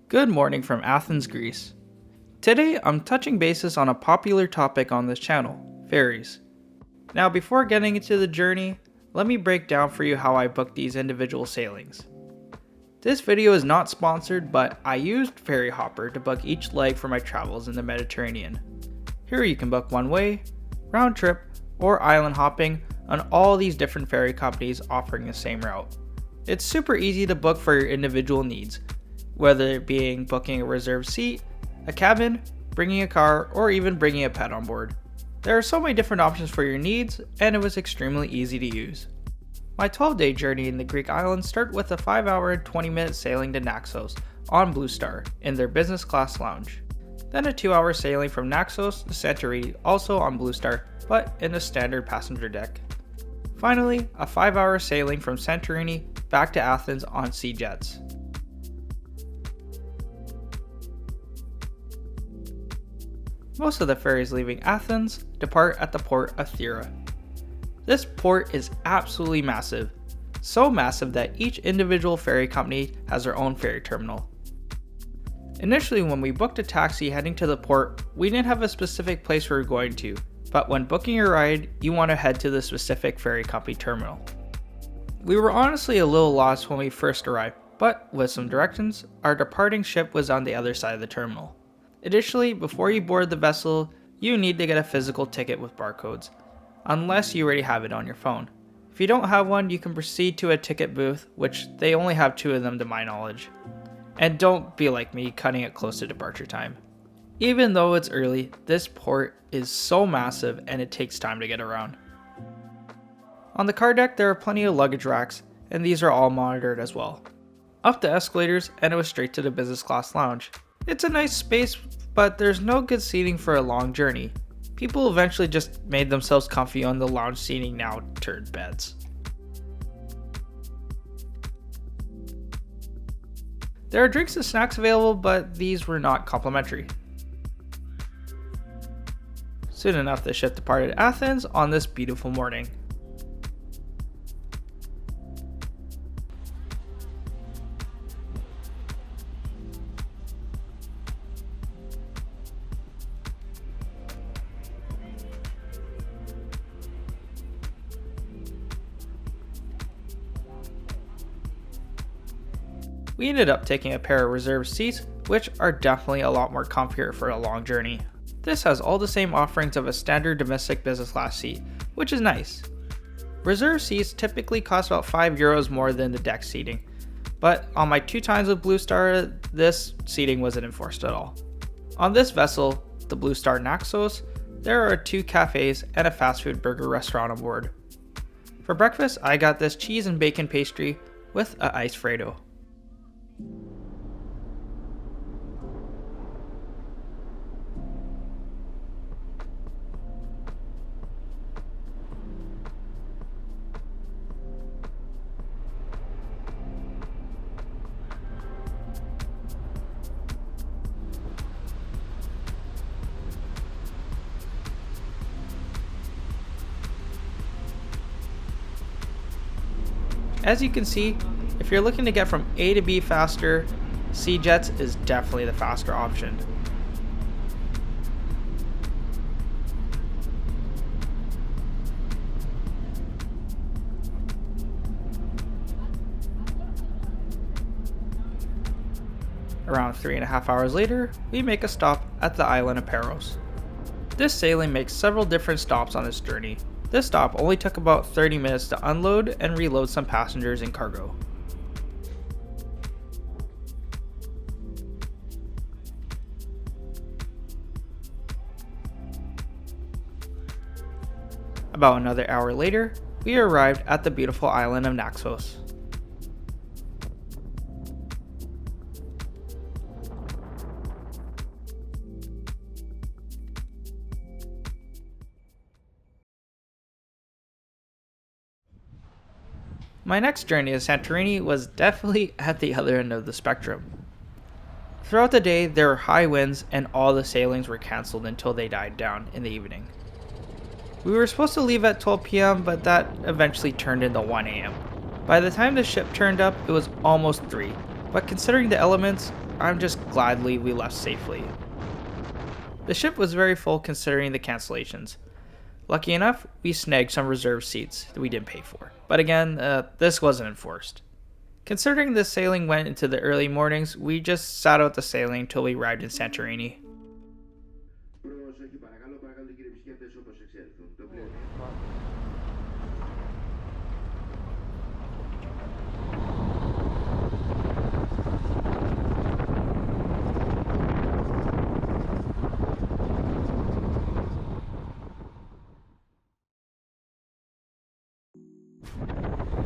Good morning from Athens, Greece. Today I'm touching bases on a popular topic on this channel, ferries. Now before getting into the journey, let me break down for you how I booked these individual sailings. This video is not sponsored, but I used Ferry Hopper to book each leg for my travels in the Mediterranean. Here you can book one way, round trip, or island hopping on all these different ferry companies offering the same route. It's super easy to book for your individual needs, whether it being booking a reserved seat, a cabin, bringing a car, or even bringing a pet on board. There are so many different options for your needs, and it was extremely easy to use. My 12-day journey in the Greek islands started with a 5-hour and 20-minute sailing to Naxos on Blue Star in their business class lounge. Then a 2-hour sailing from Naxos to Santorini, also on Blue Star, but in a standard passenger deck. Finally, a 5-hour sailing from Santorini back to Athens on Seajets. Most of the ferries leaving Athens depart at the port of Thera. This port is absolutely massive, so massive that each individual ferry company has their own ferry terminal. Initially, when we booked a taxi heading to the port, we didn't have a specific place we were going to, but when booking your ride, you want to head to the specific ferry company terminal. We were honestly a little lost when we first arrived, but with some directions, our departing ship was on the other side of the terminal. Additionally, before you board the vessel, you need to get a physical ticket with barcodes, unless you already have it on your phone. If you don't have one, you can proceed to a ticket booth, which they only have 2 of them to my knowledge. And don't be like me, cutting it close to departure time. Even though it's early, this port is so massive and it takes time to get around. On the car deck, there are plenty of luggage racks, and these are all monitored as well. Up the escalators, and it was straight to the business class lounge. It's a nice space, but there's no good seating for a long journey. People eventually just made themselves comfy on the lounge seating now turned beds. There are drinks and snacks available, but these were not complimentary. Soon enough, the ship departed Athens on this beautiful morning. We ended up taking a pair of reserved seats, which are definitely a lot more comfier for a long journey. This has all the same offerings of a standard domestic business class seat, which is nice. Reserved seats typically cost about €5 more than the deck seating, but on my 2 times with Blue Star, this seating wasn't enforced at all. On this vessel, the Blue Star Naxos, there are 2 cafes and a fast food burger restaurant on board. For breakfast, I got this cheese and bacon pastry with a iced Freddo. As you can see, if you're looking to get from A to B faster, Seajets is definitely the faster option. Around 3.5 hours later, we make a stop at the island of Piraeus. This sailing makes several different stops on this journey. This stop only took about 30 minutes to unload and reload some passengers and cargo. About another hour later, we arrived at the beautiful island of Naxos. My next journey to Santorini was definitely at the other end of the spectrum. Throughout the day, there were high winds and all the sailings were cancelled until they died down in the evening. We were supposed to leave at 12 p.m., but that eventually turned into 1 a.m. By the time the ship turned up, it was almost 3, but considering the elements, I'm just gladly we left safely. The ship was very full considering the cancellations. Lucky enough, we snagged some reserved seats that we didn't pay for. But again, this wasn't enforced. Considering the sailing went into the early mornings, we just sat out the sailing until we arrived in Santorini.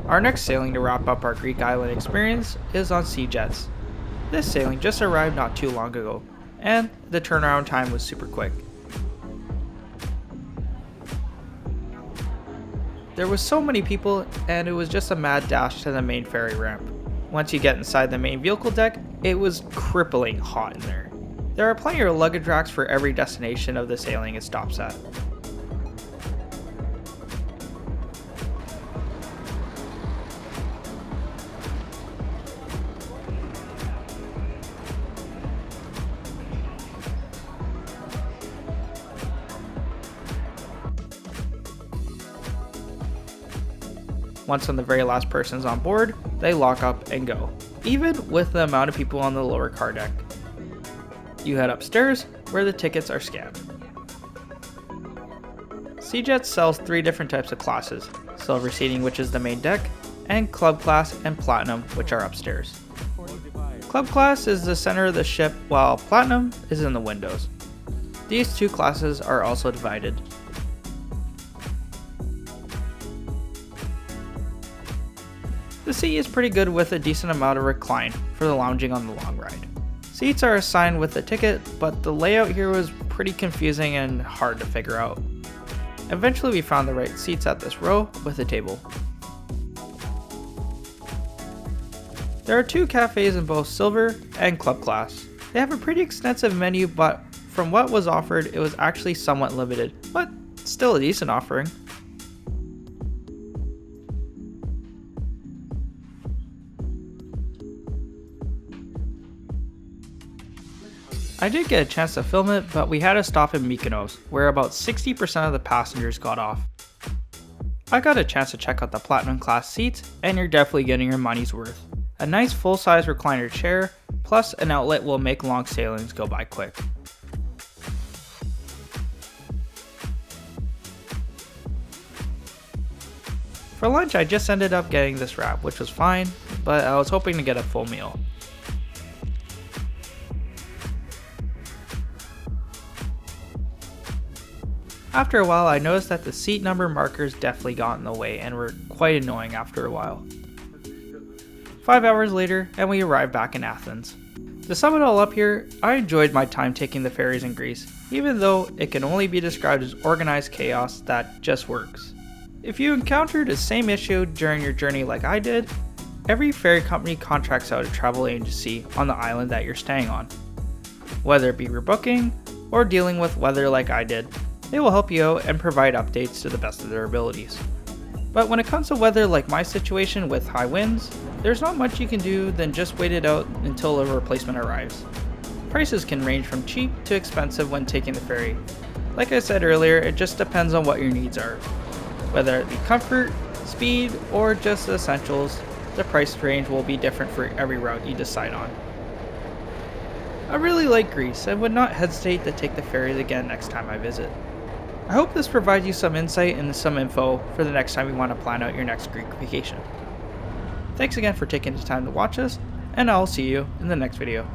Our next sailing to wrap up our Greek island experience is on Seajets. This sailing just arrived not too long ago, and the turnaround time was super quick. There was so many people, and it was just a mad dash to the main ferry ramp. Once you get inside the main vehicle deck, it was crippling hot in there. There are plenty of luggage racks for every destination of the sailing it stops at. Once the very last person's on board, they lock up and go, even with the amount of people on the lower car deck. You head upstairs, where the tickets are scanned. Seajets sells 3 different types of classes: silver seating, which is the main deck, and club class and platinum, which are upstairs. Club class is the center of the ship, while platinum is in the windows. These 2 classes are also divided. The seat is pretty good with a decent amount of recline for the lounging on the long ride. Seats are assigned with the ticket, but the layout here was pretty confusing and hard to figure out. Eventually we found the right seats at this row with a table. There are 2 cafes in both silver and club class. They have a pretty extensive menu, but from what was offered, it was actually somewhat limited, but still a decent offering. I did get a chance to film it, but we had to stop in Mykonos, where about 60% of the passengers got off. I got a chance to check out the platinum class seats, and you're definitely getting your money's worth. A nice full-size recliner chair, plus an outlet will make long sailings go by quick. For lunch, I just ended up getting this wrap, which was fine, but I was hoping to get a full meal. After a while, I noticed that the seat number markers definitely got in the way and were quite annoying after a while. 5 hours later, and we arrived back in Athens. To sum it all up here, I enjoyed my time taking the ferries in Greece, even though it can only be described as organized chaos that just works. If you encountered the same issue during your journey like I did, every ferry company contracts out a travel agency on the island that you're staying on. Whether it be rebooking or dealing with weather like I did, they will help you out and provide updates to the best of their abilities. But when it comes to weather like my situation with high winds, there's not much you can do than just wait it out until a replacement arrives. Prices can range from cheap to expensive when taking the ferry. Like I said earlier, it just depends on what your needs are. Whether it be comfort, speed, or just the essentials, the price range will be different for every route you decide on. I really like Greece and would not hesitate to take the ferries again next time I visit. I hope this provides you some insight and some info for the next time you want to plan out your next Greek vacation. Thanks again for taking the time to watch this, and I'll see you in the next video.